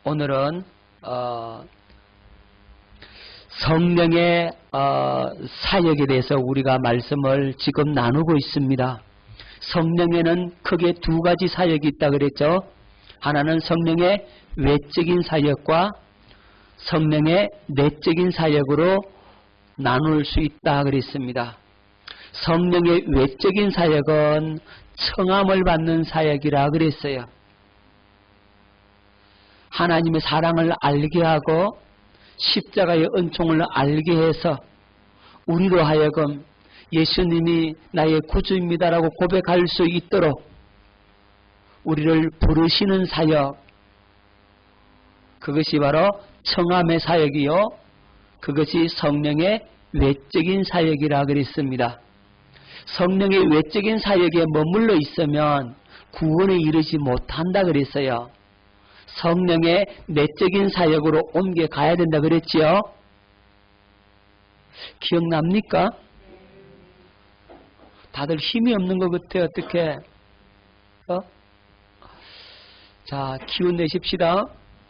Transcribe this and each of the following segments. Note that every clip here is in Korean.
오늘은 성령의 사역에 대해서 우리가 말씀을 지금 나누고 있습니다. 성령에는 크게 두 가지 사역이 있다 그랬죠. 하나는 성령의 외적인 사역과 성령의 내적인 사역으로 나눌 수 있다 그랬습니다. 성령의 외적인 사역은 청함을 받는 사역이라 그랬어요. 하나님의 사랑을 알게 하고 십자가의 은총을 알게 해서 우리로 하여금 예수님이 나의 구주입니다라고 고백할 수 있도록 우리를 부르시는 사역, 그것이 바로 청함의 사역이요, 그것이 성령의 외적인 사역이라 그랬습니다. 성령의 외적인 사역에 머물러 있으면 구원에 이르지 못한다 그랬어요. 성령의 내적인 사역으로 옮겨가야 된다 그랬지요. 기억납니까? 다들 힘이 없는 것 같아요. 어떻게? 자, 기운 내십시다.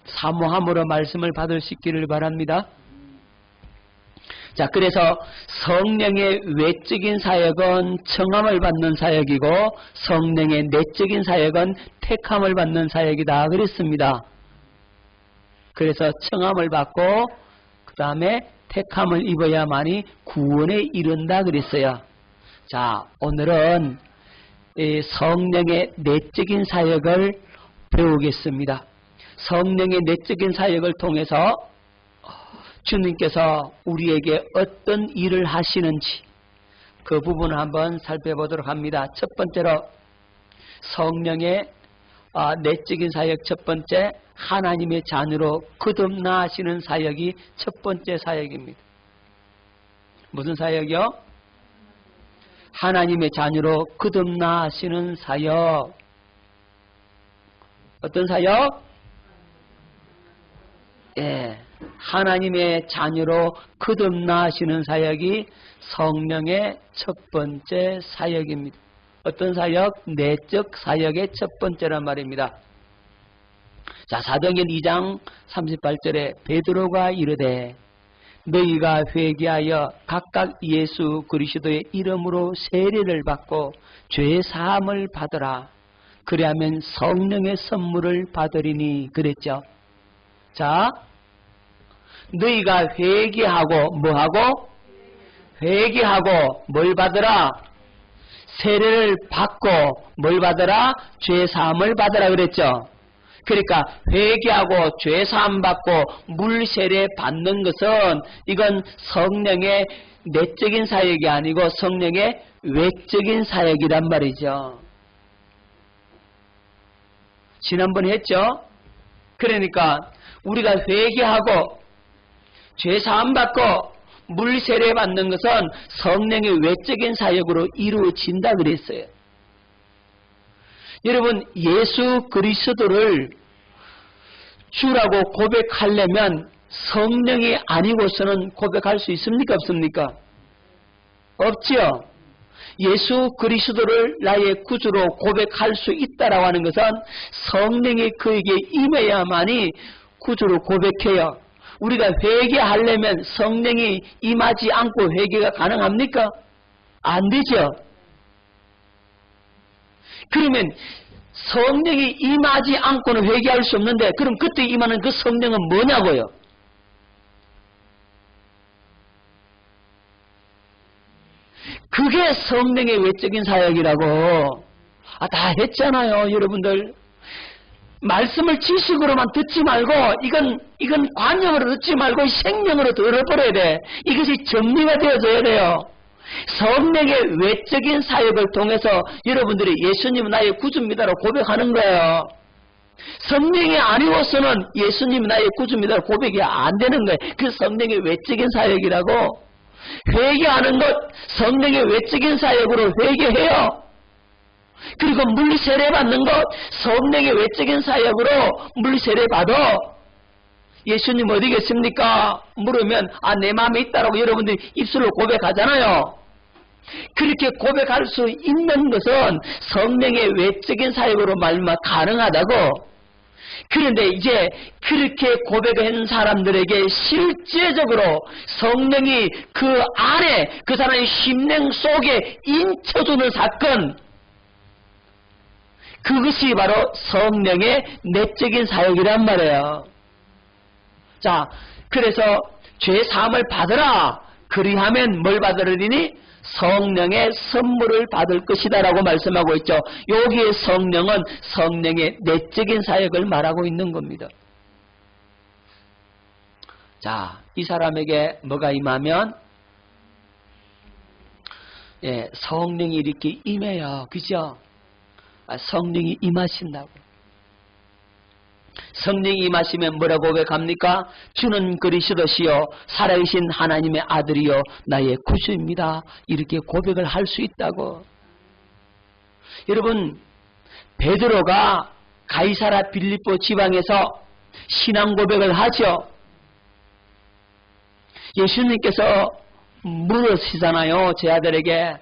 사모함으로 말씀을 받을 수 있기를 바랍니다. 자, 그래서 성령의 외적인 사역은 청함을 받는 사역이고 성령의 내적인 사역은 택함을 받는 사역이다 그랬습니다. 그래서 청함을 받고 그 다음에 택함을 입어야만이 구원에 이른다 그랬어요. 자, 오늘은 이 성령의 내적인 사역을 배우겠습니다. 성령의 내적인 사역을 통해서 주님께서 우리에게 어떤 일을 하시는지 그 부분을 한번 살펴보도록 합니다. 첫 번째로 성령의 내적인 사역 첫 번째, 하나님의 자녀로 거듭나시는 사역이 첫 번째 사역입니다. 무슨 사역이요? 하나님의 자녀로 거듭나시는 사역. 어떤 사역? 예, 하나님의 자녀로 거듭나시는 사역이 성령의 첫 번째 사역입니다. 어떤 사역? 내적 사역의 첫 번째란 말입니다. 자, 사도행전 2장 38절에 베드로가 이르되 너희가 회개하여 각각 예수 그리스도의 이름으로 세례를 받고 죄 사함을 받으라. 그리하면 성령의 선물을 받으리니 그랬죠. 자, 너희가 회개하고 뭐하고? 회개하고 뭘 받으라? 세례를 받고 뭘 받으라? 죄사함을 받으라 그랬죠. 그러니까 회개하고 죄사함 받고 물세례 받는 것은 이건 성령의 내적인 사역이 아니고 성령의 외적인 사역이란 말이죠. 지난번에 했죠. 그러니까 우리가 회개하고 죄사함 받고 물세례 받는 것은 성령의 외적인 사역으로 이루어진다 그랬어요. 여러분, 예수 그리스도를 주라고 고백하려면 성령이 아니고서는 고백할 수 있습니까? 없습니까? 없지요. 예수 그리스도를 나의 구주로 고백할 수 있다라고 하는 것은 성령이 그에게 임해야만이 구주로 고백해요. 우리가 회개하려면 성령이 임하지 않고 회개가 가능합니까? 안 되죠. 그러면 성령이 임하지 않고는 회개할 수 없는데 그럼 그때 임하는 그 성령은 뭐냐고요? 그게 성령의 외적인 사역이라고. 다 했잖아요, 여러분들. 말씀을 지식으로만 듣지 말고 이건 관념으로 듣지 말고 생명으로 들어버려야 돼. 이것이 정리가 되어져야 돼요. 성령의 외적인 사역을 통해서 여러분들이 예수님은 나의 구주입니다라고 고백하는 거예요. 성령이 아니고서는 예수님은 나의 구주입니다라고 고백이 안 되는 거예요. 그 성령의 외적인 사역이라고. 회개하는 것 성령의 외적인 사역으로 회개해요. 그리고 물세례 받는 것 성령의 외적인 사역으로 물세례 받아. 예수님 어디 계십니까? 물으면 내 마음에 있다라고 여러분들이 입술로 고백하잖아요. 그렇게 고백할 수 있는 것은 성령의 외적인 사역으로 말미암아 가능하다고. 그런데 이제 그렇게 고백한 사람들에게 실제적으로 성령이 그 안에 그 사람의 심령 속에 인쳐주는 사건, 그것이 바로 성령의 내적인 사역이란 말이에요. 자, 그래서 죄 사함을 받으라. 그리하면 뭘 받으리니? 성령의 선물을 받을 것이다 라고 말씀하고 있죠. 여기에 성령은 성령의 내적인 사역을 말하고 있는 겁니다. 자, 이 사람에게 뭐가 임하면? 예, 성령이 이렇게 임해요. 그죠? 성령이 임하신다고. 성령이 임하시면 뭐라고 고백합니까? 주는 그리스도시요 살아계신 하나님의 아들이요 나의 구주입니다. 이렇게 고백을 할 수 있다고. 여러분, 베드로가 가이사라 빌립보 지방에서 신앙 고백을 하죠. 예수님께서 물으시잖아요. 제 아들에게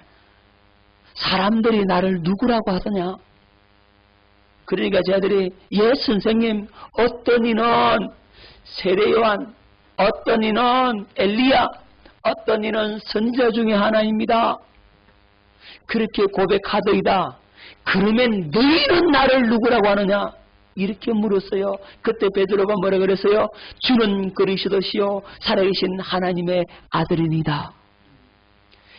사람들이 나를 누구라고 하더냐? 그러니까 제 아들이 예 선생님, 어떤 이는 세례요한, 어떤 이는 엘리야, 어떤 이는 선지자 중에 하나입니다. 그렇게 고백하더이다. 그러면 너희는 나를 누구라고 하느냐? 이렇게 물었어요. 그때 베드로가 뭐라 그랬어요? 주는 그리스도시요 살아계신 하나님의 아들이니다.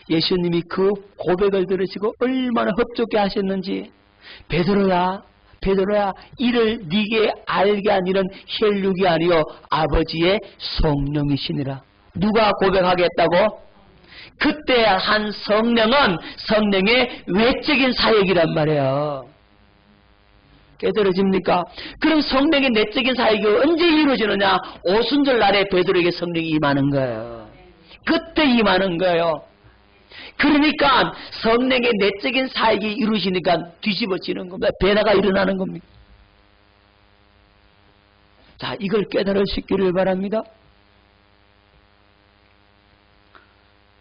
예수님이 그 고백을 들으시고 얼마나 흡족해 하셨는지, 베드로야 이를 네게 알게 한 일은 혈육이 아니요 아버지의 성령이시니라. 누가 고백하겠다고? 그때 한 성령은 성령의 외적인 사역이란 말이에요. 깨달아집니까? 그럼 성령의 내적인 사역이 언제 이루어지느냐? 오순절 날에 베드로에게 성령이 임하는 거예요. 그때 임하는 거예요. 그러니까 성령의 내적인 사역이 이루어지니까 뒤집어지는 겁니다. 변화가 일어나는 겁니다. 자, 이걸 깨달으시기를 바랍니다.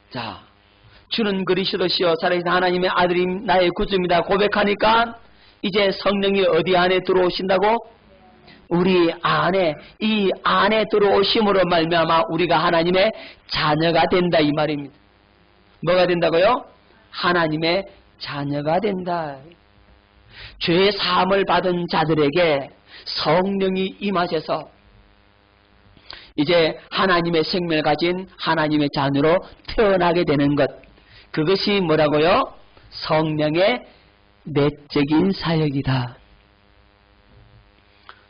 자, 주는 그리스도시요 살아계신 하나님의 아들이 나의 구주입니다. 고백하니까 이제 성령이 어디 안에 들어오신다고? 우리 안에, 이 안에 들어오심으로 말미암아 우리가 하나님의 자녀가 된다 이 말입니다. 뭐가 된다고요? 하나님의 자녀가 된다. 죄 사함을 받은 자들에게 성령이 임하셔서 이제 하나님의 생명을 가진 하나님의 자녀로 태어나게 되는 것, 그것이 뭐라고요? 성령의 내적인 사역이다.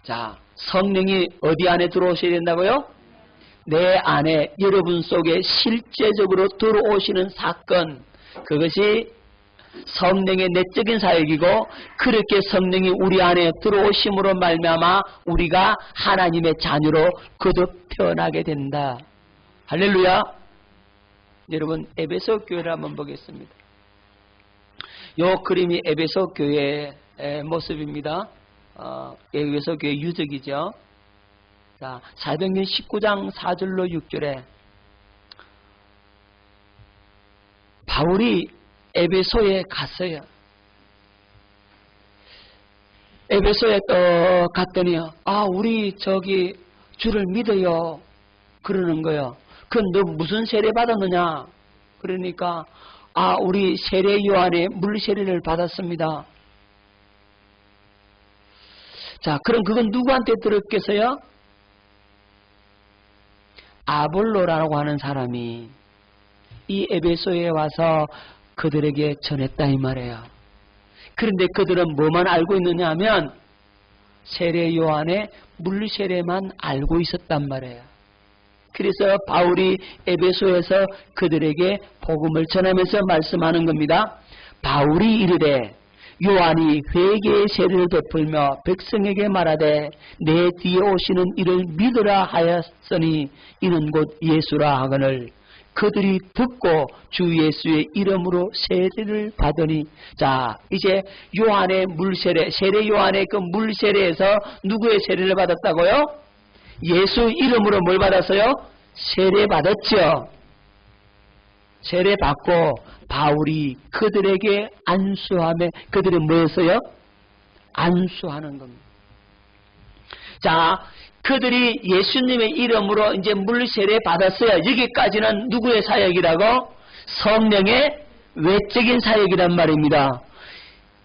자, 성령이 어디 안에 들어오셔야 된다고요? 내 안에, 여러분 속에 실제적으로 들어오시는 사건, 그것이 성령의 내적인 사역이고, 그렇게 성령이 우리 안에 들어오심으로 말미암아 우리가 하나님의 자녀로 거듭 태어나게 된다. 할렐루야. 여러분, 에베소 교회를 한번 보겠습니다. 요 그림이 에베소 교회의 모습입니다. 에베소 교회 유적이죠. 자, 사도행전 19장 4절로 6절에 바울이 에베소에 갔어요. 에베소에 또 갔더니 우리 저기 주를 믿어요 그러는 거예요. 그럼 너 무슨 세례 받았느냐? 그러니까 우리 세례 요한의 물 세례를 받았습니다. 자, 그럼 그건 누구한테 들었겠어요? 아볼로라고 하는 사람이 이 에베소에 와서 그들에게 전했다 이 말이에요. 그런데 그들은 뭐만 알고 있느냐 하면 세례 요한의 물 세례만 알고 있었단 말이에요. 그래서 바울이 에베소에서 그들에게 복음을 전하면서 말씀하는 겁니다. 바울이 이르되 요한이 회개의 세례를 베풀며 백성에게 말하되 내 뒤에 오시는 이를 믿으라 하였으니 이는 곧 예수라 하거늘 그들이 듣고 주 예수의 이름으로 세례를 받으니. 자, 이제 요한의 물세례, 세례 요한의 그 물세례에서 누구의 세례를 받았다고요? 예수 이름으로 뭘 받았어요? 세례 받았죠. 세례 받고 바울이 그들에게 안수하며, 그들이 뭐였어요? 안수하는 겁니다. 자, 그들이 예수님의 이름으로 이제 물 세례 받았어요. 여기까지는 누구의 사역이라고? 성령의 외적인 사역이란 말입니다.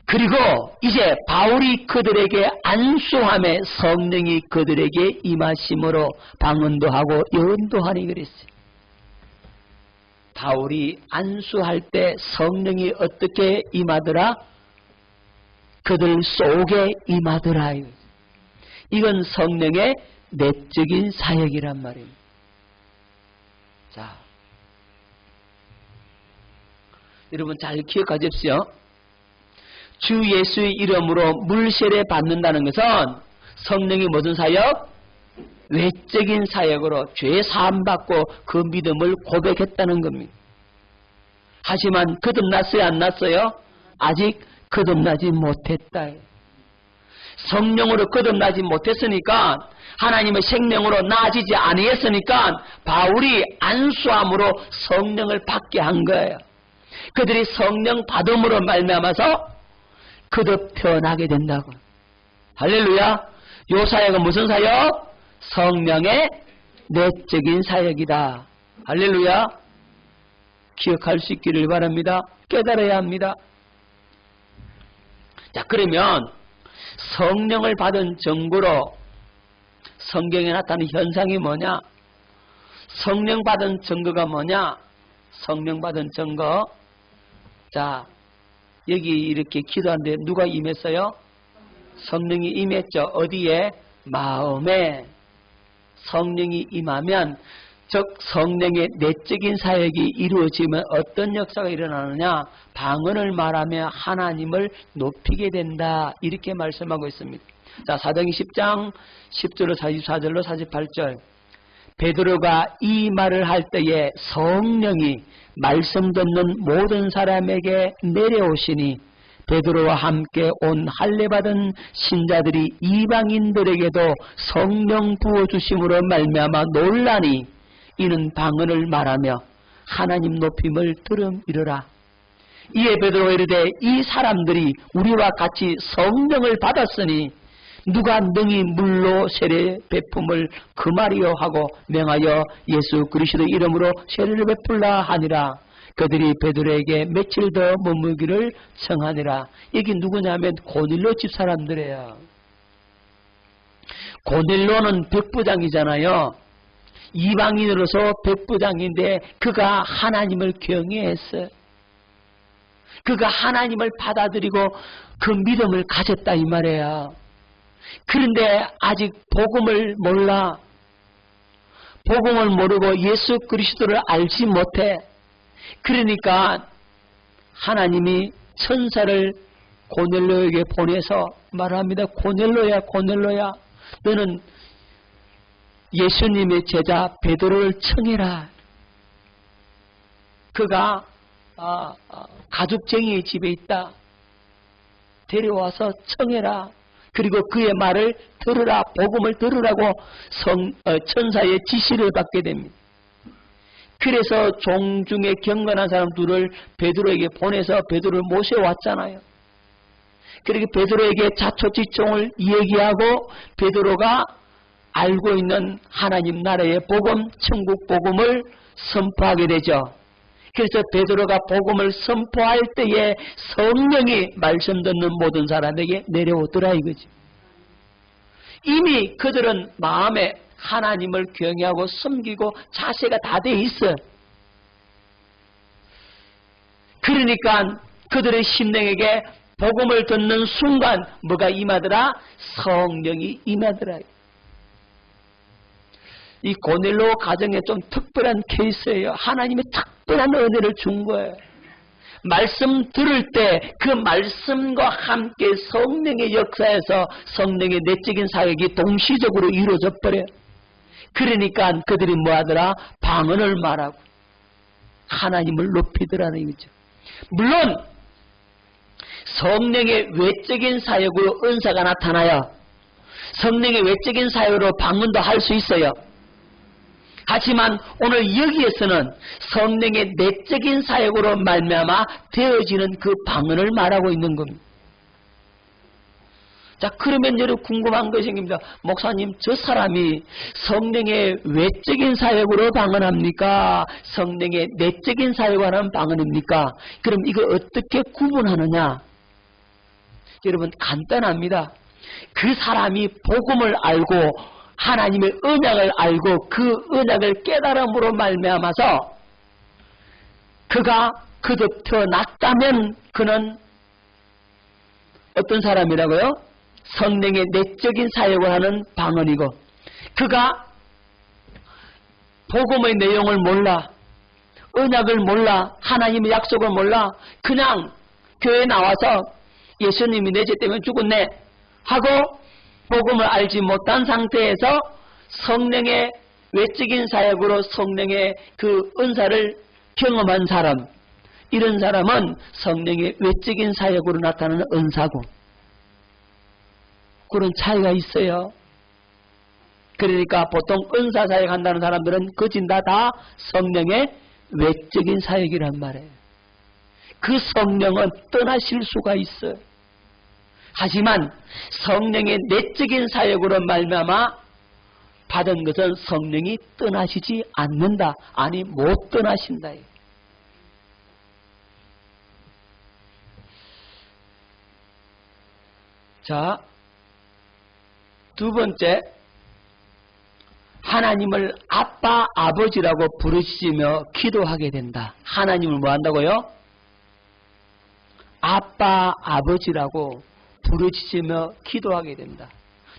그리고 이제 바울이 그들에게 안수함에 성령이 그들에게 임하심으로 방언도 하고 예언도 하니 그랬어요. 바울이 안수할 때 성령이 어떻게 임하더라? 그들 속에 임하더라. 이건 성령의 내적인 사역이란 말입니다. 자, 여러분 잘 기억하십시오. 주 예수의 이름으로 물세례 받는다는 것은 성령이 무슨 사역? 외적인 사역으로 죄 사함받고 그 믿음을 고백했다는 겁니다. 하지만 거듭났어요? 안 났어요? 아직 거듭나지 못했다. 성령으로 거듭나지 못했으니까, 하나님의 생명으로 나아지지 아니했으니까 바울이 안수함으로 성령을 받게 한 거예요. 그들이 성령 받음으로 말미암아서 거듭 태어나게 된다고. 할렐루야. 요 사역은 무슨 사역? 성령의 내적인 사역이다. 할렐루야. 기억할 수 있기를 바랍니다. 깨달아야 합니다. 자, 그러면 성령을 받은 증거로 성경에 나타나는 현상이 뭐냐? 성령 받은 증거가 뭐냐? 성령 받은 증거. 자, 여기 이렇게 기도하는데 누가 임했어요? 성령이 임했죠. 어디에? 마음에. 성령이 임하면, 즉 성령의 내적인 사역이 이루어지면 어떤 역사가 일어나느냐? 방언을 말하며 하나님을 높이게 된다. 이렇게 말씀하고 있습니다. 자, 사도행전 10장 10절로 44절로 48절. 베드로가 이 말을 할 때에 성령이 말씀 듣는 모든 사람에게 내려오시니 베드로와 함께 온 할례받은 신자들이 이방인들에게도 성령 부어주심으로 말미암아 놀라니 이는 방언을 말하며 하나님 높임을 들음이르라. 이에 베드로가 이르되 이 사람들이 우리와 같이 성령을 받았으니 누가 능히 물로 세례 베품을 금하리요 하고 명하여 예수 그리스도 이름으로 세례를 베풀라 하니라. 그들이 베드로에게 며칠 더 머물기를 청하니라. 이게 누구냐면 고넬로 집 사람들이에요. 고넬로는 백부장이잖아요. 이방인으로서 백부장인데 그가 하나님을 경외했어요. 그가 하나님을 받아들이고 그 믿음을 가졌다 이 말이에요. 그런데 아직 복음을 몰라. 복음을 모르고 예수 그리스도를 알지 못해. 그러니까 하나님이 천사를 고넬로에게 보내서 말합니다. 고넬로야, 고넬로야, 너는 예수님의 제자 베드로를 청해라. 그가 가죽쟁이의 집에 있다. 데려와서 청해라. 그리고 그의 말을 들으라. 복음을 들으라고 천사의 지시를 받게 됩니다. 그래서 종중에 경건한 사람 둘을 베드로에게 보내서 베드로를 모셔왔잖아요. 그렇게 베드로에게 자초지종을 얘기하고 베드로가 알고 있는 하나님 나라의 복음, 천국 복음을 선포하게 되죠. 그래서 베드로가 복음을 선포할 때에 성령이 말씀 듣는 모든 사람에게 내려오더라 이거지. 이미 그들은 마음에 하나님을 경외하고 섬기고 자세가 다 돼 있어. 그러니까 그들의 심령에게 복음을 듣는 순간 뭐가 임하더라? 성령이 임하더라. 이 고넬로 가정에 좀 특별한 케이스예요. 하나님의 특별한 은혜를 준 거예요. 말씀 들을 때 그 말씀과 함께 성령의 역사에서 성령의 내적인 사역이 동시적으로 이루어져 버려요. 그러니까 그들이 뭐하더라? 방언을 말하고 하나님을 높이더라는 거죠. 물론 성령의 외적인 사역으로 은사가 나타나요. 성령의 외적인 사역으로 방언도 할 수 있어요. 하지만 오늘 여기에서는 성령의 내적인 사역으로 말미암아 되어지는 그 방언을 말하고 있는 겁니다. 자, 그러면 여러분 궁금한 것이 생깁니다. 목사님, 저 사람이 성령의 외적인 사역으로 방언합니까? 성령의 내적인 사역하는 방언입니까? 그럼 이거 어떻게 구분하느냐? 여러분 간단합니다. 그 사람이 복음을 알고 하나님의 언약을 알고 그 언약을 깨달음으로 말미암아서 그가 거듭 태어났다면 그는 어떤 사람이라고요? 성령의 내적인 사역을 하는 방언이고, 그가 복음의 내용을 몰라, 언약을 몰라, 하나님의 약속을 몰라, 그냥 교회에 나와서 예수님이 내 죄 때문에 죽었네 하고 복음을 알지 못한 상태에서 성령의 외적인 사역으로 성령의 그 은사를 경험한 사람, 이런 사람은 성령의 외적인 사역으로 나타나는 은사고, 그런 차이가 있어요. 그러니까 보통 은사 사역 한다는 사람들은 거진다 다 성령의 외적인 사역이란 말이에요. 그 성령은 떠나실 수가 있어요. 하지만 성령의 내적인 사역으로 말미암아 받은 것은 성령이 떠나시지 않는다. 아니 못 떠나신다. 자, 두 번째, 하나님을 아빠, 아버지라고 부르시며 기도하게 된다. 하나님을 뭐 한다고요? 아빠, 아버지라고 부르시며 기도하게 된다.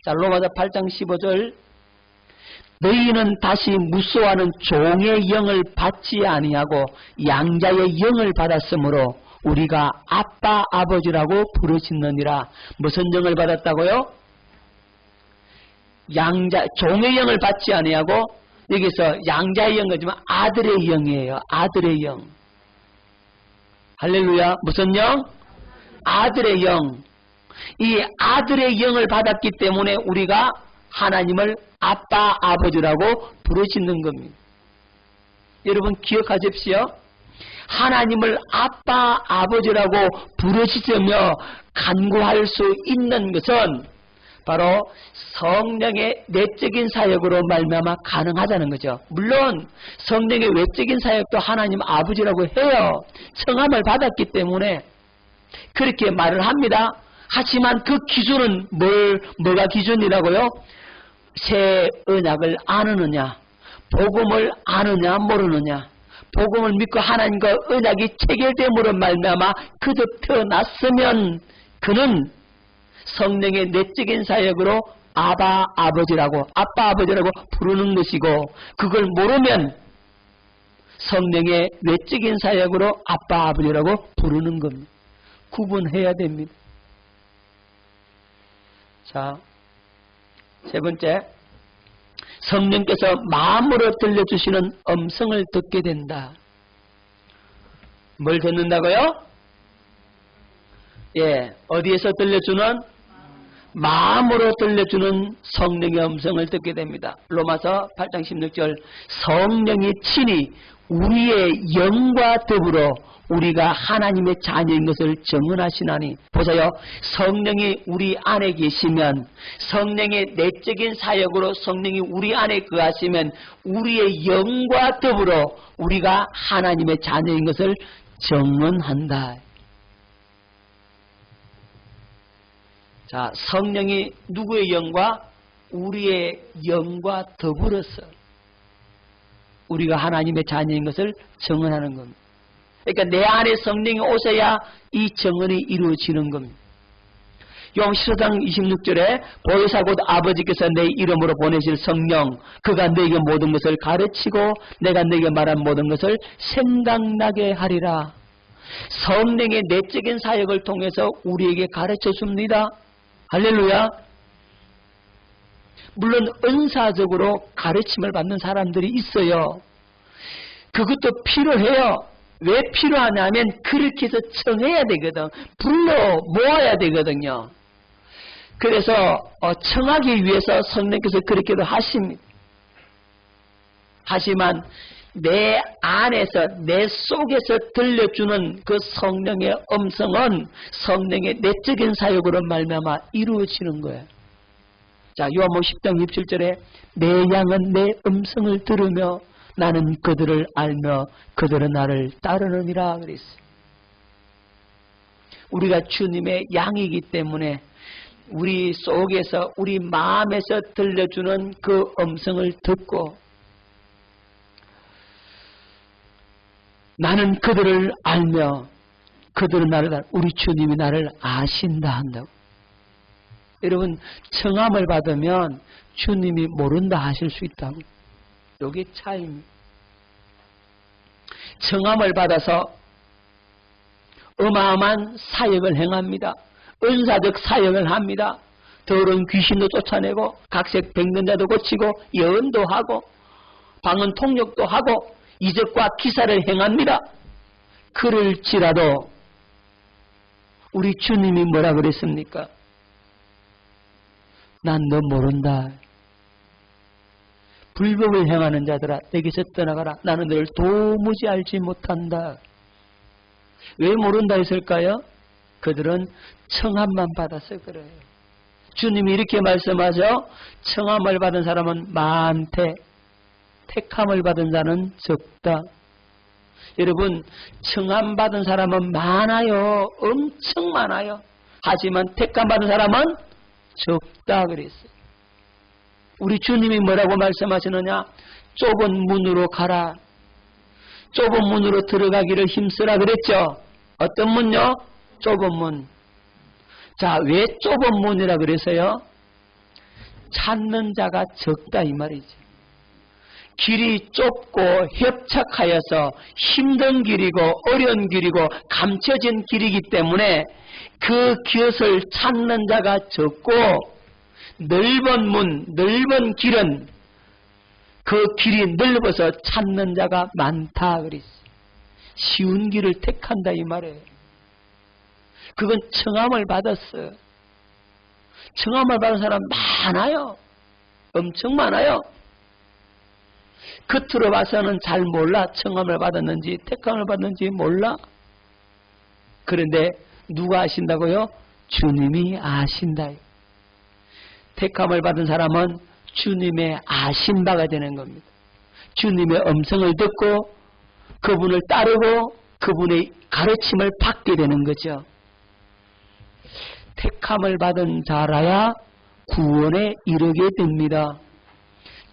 자, 로마서 8장 15절, 너희는 다시 무소하는 종의 영을 받지 아니하고 양자의 영을 받았으므로 우리가 아빠, 아버지라고 부르짖느니라. 무슨 영을 받았다고요? 양자, 종의 영을 받지 아니하고, 여기서 양자의 영이지만 아들의 영이에요. 아들의 영. 할렐루야. 무슨 영? 아들의 영. 이 아들의 영을 받았기 때문에 우리가 하나님을 아빠, 아버지라고 부르짖는 겁니다. 여러분 기억하십시오. 하나님을 아빠, 아버지라고 부르짖으며 간구할 수 있는 것은 바로 성령의 내적인 사역으로 말미암아 가능하다는 거죠. 물론 성령의 외적인 사역도 하나님 아버지라고 해요. 청함을 받았기 때문에 그렇게 말을 합니다. 하지만 그 기준은 뭐가 기준이라고요? 새 언약을 아느냐, 복음을 아느냐 모르느냐, 복음을 믿고 하나님과 언약이 체결됨으로 말미암아 그저 태어났으면 그는 성령의 내적인 사역으로 아빠 아버지라고 부르는 것이고, 그걸 모르면 성령의 외적인 사역으로 아빠 아버지라고 부르는 겁니다. 구분해야 됩니다. 자, 세 번째, 성령께서 마음으로 들려주시는 음성을 듣게 된다. 뭘 듣는다고요? 예, 어디에서 들려주는? 마음으로 들려주는 성령의 음성을 듣게 됩니다. 로마서 8장 16절, 성령이 친히 우리의 영과 더불어 우리가 하나님의 자녀인 것을 증언하시나니. 보세요. 성령이 우리 안에 계시면, 성령의 내적인 사역으로 성령이 우리 안에 거하시면 우리의 영과 더불어 우리가 하나님의 자녀인 것을 증언한다. 자, 성령이 누구의 영과? 우리의 영과 더불어서 우리가 하나님의 자녀인 것을 증언하는 겁니다. 그러니까 내 안에 성령이 오셔야 이 증언이 이루어지는 겁니다. 요한 15장 26절에 보혜사 곧 아버지께서 내 이름으로 보내실 성령, 그가 너에게 모든 것을 가르치고 내가 너에게 말한 모든 것을 생각나게 하리라. 성령의 내적인 사역을 통해서 우리에게 가르쳐 줍니다. 할렐루야. 물론 은사적으로 가르침을 받는 사람들이 있어요. 그것도 필요해요. 왜 필요하냐면 그렇게 해서 청해야 되거든. 불러 모아야 되거든요. 그래서 청하기 위해서 성령께서 그렇게도 하십니다. 하지만 내 안에서 내 속에서 들려주는 그 성령의 음성은 성령의 내적인 사역으로 말미암아 이루어지는 거예요. 자, 요한복음 10장 27절에 내 양은 내 음성을 들으며 나는 그들을 알며 그들은 나를 따르느니라 그랬어요. 우리가 주님의 양이기 때문에 우리 속에서 우리 마음에서 들려주는 그 음성을 듣고 나는 그들을 알며 그들은 나를 우리 주님이 나를 아신다 한다고. 여러분 청함을 받으면 주님이 모른다 하실 수 있다고. 요게 차이입니다. 청함을 받아서 어마어마한 사역을 행합니다. 은사적 사역을 합니다. 더러운 귀신도 쫓아내고 각색 백면자도 고치고 예언도 하고 방언 통역도 하고 이적과 기사를 행합니다. 그럴지라도 우리 주님이 뭐라 그랬습니까? 난 너 모른다. 불법을 행하는 자들아 내게서 떠나가라. 나는 너를 도무지 알지 못한다. 왜 모른다 했을까요? 그들은 청함만 받아서 그래요. 주님이 이렇게 말씀하죠. 청함을 받은 사람은 많대. 택함을 받은 자는 적다. 여러분 청함 받은 사람은 많아요. 엄청 많아요. 하지만 택함 받은 사람은 적다 그랬어요. 우리 주님이 뭐라고 말씀하시느냐? 좁은 문으로 가라. 좁은 문으로 들어가기를 힘쓰라 그랬죠. 어떤 문요? 좁은 문. 자, 왜 좁은 문이라 그래서요? 찾는 자가 적다 이 말이죠. 길이 좁고 협착하여서 힘든 길이고 어려운 길이고 감춰진 길이기 때문에 그 것을 찾는 자가 적고 넓은 문, 넓은 길은 그 길이 넓어서 찾는 자가 많다 그랬어요. 쉬운 길을 택한다 이 말이에요. 그건 청함을 받았어요. 청함을 받은 사람 많아요. 엄청 많아요. 겉으로 봐서는 잘 몰라. 청함을 받았는지 택함을 받았는지 몰라. 그런데 누가 아신다고요? 주님이 아신다. 택함을 받은 사람은 주님의 아신 바가 되는 겁니다. 주님의 음성을 듣고 그분을 따르고 그분의 가르침을 받게 되는 거죠. 택함을 받은 자라야 구원에 이르게 됩니다.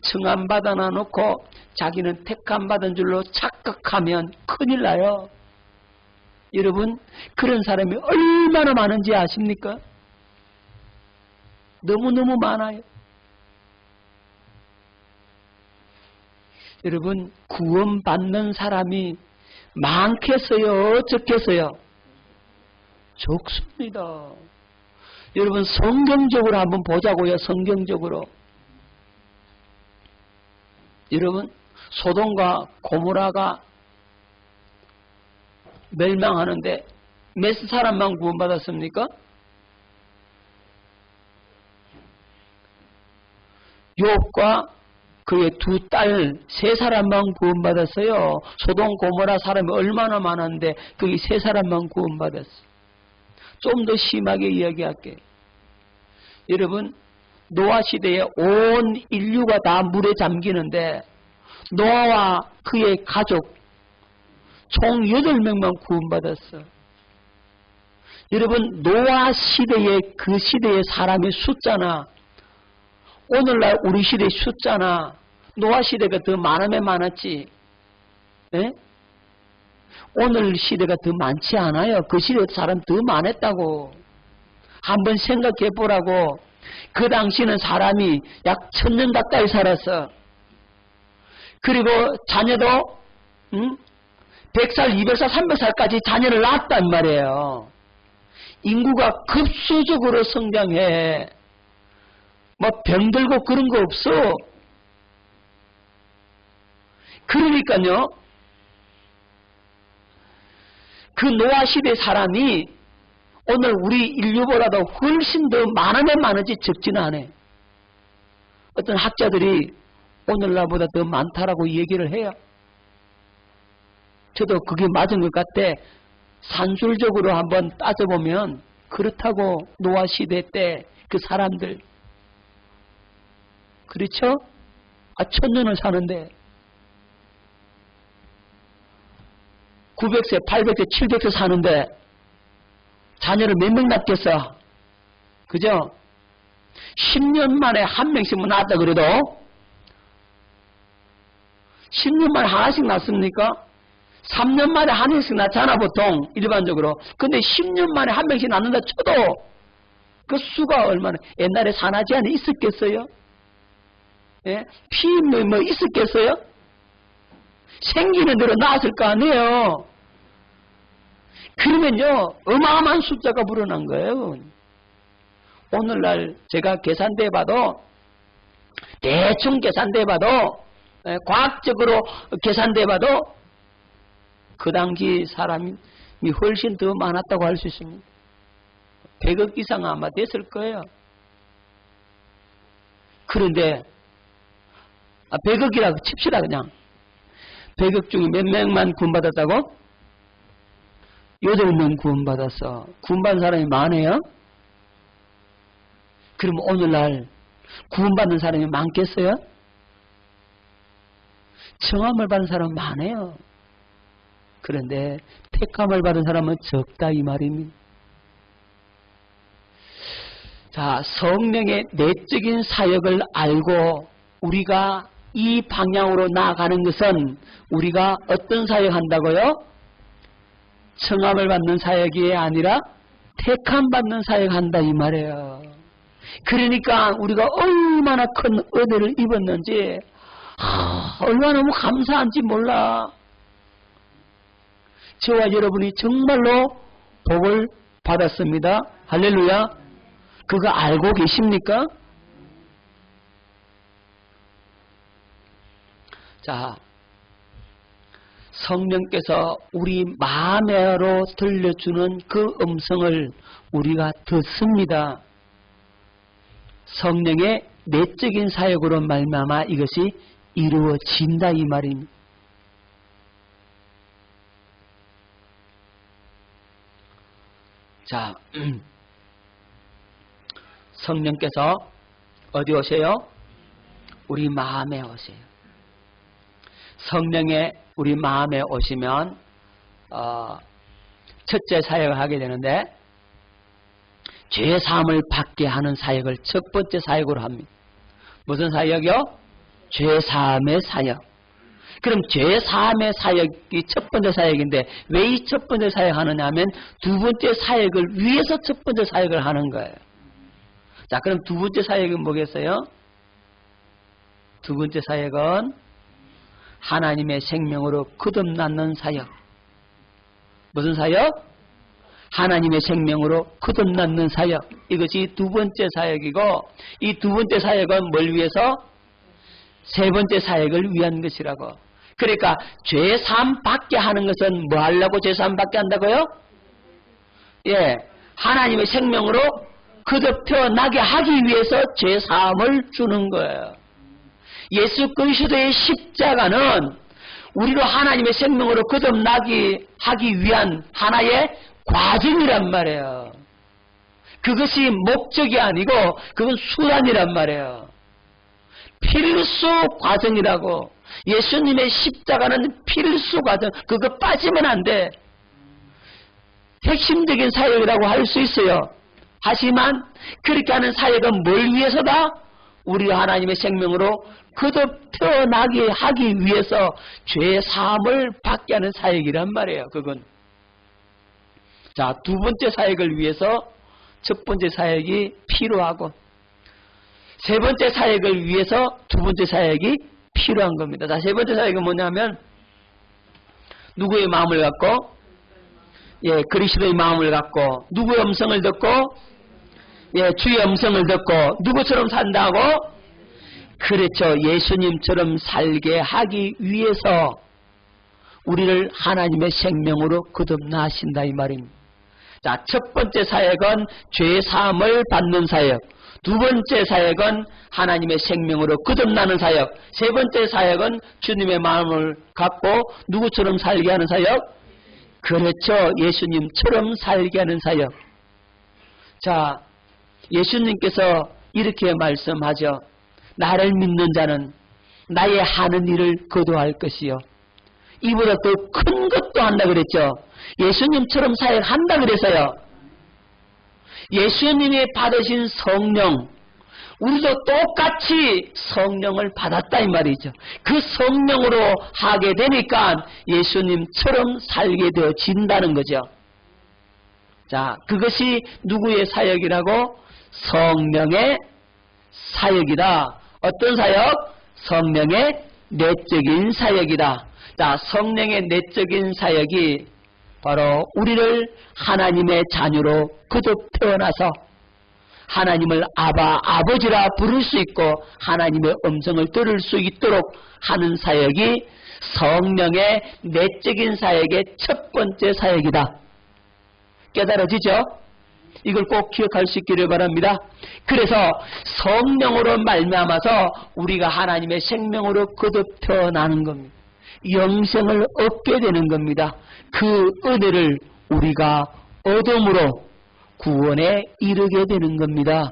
청함 받아 놓고 자기는 택함 받은 줄로 착각하면 큰일 나요. 여러분 그런 사람이 얼마나 많은지 아십니까? 너무너무 많아요. 여러분 구원받는 사람이 많겠어요? 적겠어요? 적습니다. 여러분 성경적으로 한번 보자고요. 성경적으로. 여러분 소돔과 고모라가 멸망하는데 몇 사람만 구원받았습니까? 욥과 그의 두 딸, 세 사람만 구원받았어요. 소돔 고모라 사람이 얼마나 많은데 거기 세 사람만 구원받았어요. 좀 더 심하게 이야기할게요. 여러분 노아 시대에 온 인류가 다 물에 잠기는데 노아와 그의 가족 총 8명만 구원받았어. 여러분 노아 시대의 그 시대의 사람의 숫자나 오늘날 우리 시대의 숫자나 노아 시대가 더 많으면 많았지. 에? 오늘 시대가 더 많지 않아요. 그 시대 사람 더 많았다고. 한번 생각해 보라고. 그 당시는 사람이 약 1000년 가까이 살았어. 그리고 자녀도 100살, 200살, 300살까지 자녀를 낳았단 말이에요. 인구가 급수적으로 성장해. 뭐 병들고 그런 거 없어. 그러니까요. 그 노아 시대 사람이 오늘 우리 인류보다도 훨씬 더 많으면 많은지 적지는 않아. 어떤 학자들이 오늘날보다 더 많다라고 얘기를 해요. 저도 그게 맞은 것 같아. 산술적으로 한번 따져보면 그렇다고. 노아 시대 때 그 사람들 그렇죠? 1000년을 사는데 900세, 800세, 700세 사는데 자녀를 몇 명 낳겠어? 그죠? 10년 만에 한 명씩 낳았다 그래도 10년 만에 하나씩 낳습니까? 3년 만에 한 명씩 낳잖아 보통 일반적으로. 근데 10년 만에 한 명씩 낳는다 쳐도 그 수가 얼마나. 옛날에 산화제 안에 있었겠어요? 예? 피임이 뭐 있었겠어요? 생기는 대로 낳았을 거 아니에요. 그러면요 어마어마한 숫자가 불어난 거예요. 오늘날 제가 계산돼 봐도, 대충 계산돼 봐도, 과학적으로 계산돼 봐도 그 당시 사람이 훨씬 더 많았다고 할 수 있습니다. 100억 이상 아마 됐을 거예요. 그런데 100억이라고 칩시다. 그냥 100억 중에 몇 명만 구원받았다고? 8명 구원받았어. 구원받은 사람이 많아요? 그럼 오늘날 구원받는 사람이 많겠어요? 청함을 받은 사람은 많아요. 그런데 택함을 받은 사람은 적다 이 말입니다. 자, 성령의 내적인 사역을 알고 우리가 이 방향으로 나아가는 것은 우리가 어떤 사역한다고요? 청함을 받는 사역이 아니라 택함 받는 사역한다 이 말이에요. 그러니까 우리가 얼마나 큰 은혜를 입었는지 얼마나 너무 감사한지 몰라. 저와 여러분이 정말로 복을 받았습니다. 할렐루야. 그거 알고 계십니까? 자, 성령께서 우리 마음으로 들려주는 그 음성을 우리가 듣습니다. 성령의 내적인 사역으로 말미암아 이것이 이루어진다 이 말입니다. 자, 성령께서 어디 오세요? 우리 마음에 오세요. 성령의 우리 마음에 오시면 첫째 사역을 하게 되는데, 죄 사함을 받게 하는 사역을 첫 번째 사역으로 합니다. 무슨 사역이요? 죄 사함의 사역. 그럼 죄 사함의 사역이 첫 번째 사역인데 왜 이 첫 번째 사역 하느냐 하면 두 번째 사역을 위해서 첫 번째 사역을 하는 거예요. 자, 그럼 두 번째 사역은 뭐겠어요? 두 번째 사역은 하나님의 생명으로 거듭나는 사역. 무슨 사역? 하나님의 생명으로 거듭나는 사역. 이것이 두 번째 사역이고, 이 두 번째 사역은 뭘 위해서? 세 번째 사역을 위한 것이라고. 그러니까 죄사함 받게 하는 것은 뭐 하려고 죄사함 받게 한다고요? 예, 하나님의 생명으로 거듭나게 하기 위해서 죄사함을 주는 거예요. 예수 그리스도의 십자가는 우리로 하나님의 생명으로 거듭나게 하기 위한 하나의 과정이란 말이에요. 그것이 목적이 아니고 그건 수단이란 말이에요. 필수 과정이라고. 예수님의 십자가는 필수 과정. 그거 빠지면 안 돼. 핵심적인 사역이라고 할 수 있어요. 하지만 그렇게 하는 사역은 뭘 위해서다? 우리 하나님의 생명으로 거듭 태어나게 하기 위해서 죄 사함을 받게 하는 사역이란 말이에요. 그건. 자, 두 번째 사역을 위해서 첫 번째 사역이 필요하고, 세 번째 사역을 위해서 두 번째 사역이 필요한 겁니다. 자, 세 번째 사역은 뭐냐면 누구의 마음을 갖고? 예, 그리스도의 마음을 갖고 누구의 음성을 듣고? 예, 주의 음성을 듣고 누구처럼 산다고? 그렇죠. 예수님처럼 살게 하기 위해서 우리를 하나님의 생명으로 거듭나신다 이 말입니다. 자, 첫 번째 사역은 죄 사함을 받는 사역. 두 번째 사역은 하나님의 생명으로 거듭나는 사역. 세 번째 사역은 주님의 마음을 갖고 누구처럼 살게 하는 사역? 그렇죠. 예수님처럼 살게 하는 사역. 자, 예수님께서 이렇게 말씀하죠. 나를 믿는 자는 나의 하는 일을 거두할 것이요. 이보다 더 큰 것도 한다 그랬죠. 예수님처럼 사역한다 그래서요. 예수님이 받으신 성령, 우리도 똑같이 성령을 받았다 이 말이죠. 그 성령으로 하게 되니까 예수님처럼 살게 되어진다는 거죠. 자, 그것이 누구의 사역이라고? 성령의 사역이다. 어떤 사역? 성령의 내적인 사역이다. 자, 성령의 내적인 사역이 바로 우리를 하나님의 자녀로 거듭 태어나서 하나님을 아바, 아버지라 부를 수 있고 하나님의 음성을 들을 수 있도록 하는 사역이 성령의 내적인 사역의 첫 번째 사역이다. 깨달아지죠? 이걸 꼭 기억할 수 있기를 바랍니다. 그래서 성령으로 말미암아서 우리가 하나님의 생명으로 거듭 태어나는 겁니다. 영생을 얻게 되는 겁니다. 그 은혜를 우리가 얻음으로 구원에 이르게 되는 겁니다.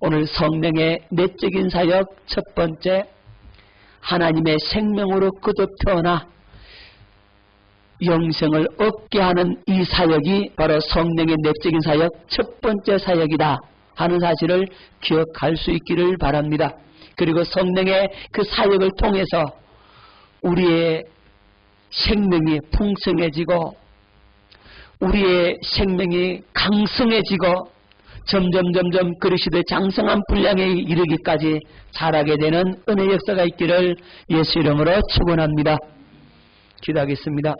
오늘 성령의 내적인 사역 첫 번째, 하나님의 생명으로 거듭 태어나 영생을 얻게 하는 이 사역이 바로 성령의 내적인 사역 첫 번째 사역이다 하는 사실을 기억할 수 있기를 바랍니다. 그리고 성령의 그 사역을 통해서 우리의 생명이 풍성해지고 우리의 생명이 강성해지고 점점 그리스도의 장성한 분량에 이르기까지 자라게 되는 은혜 역사가 있기를 예수 이름으로 축원합니다. 기도하겠습니다.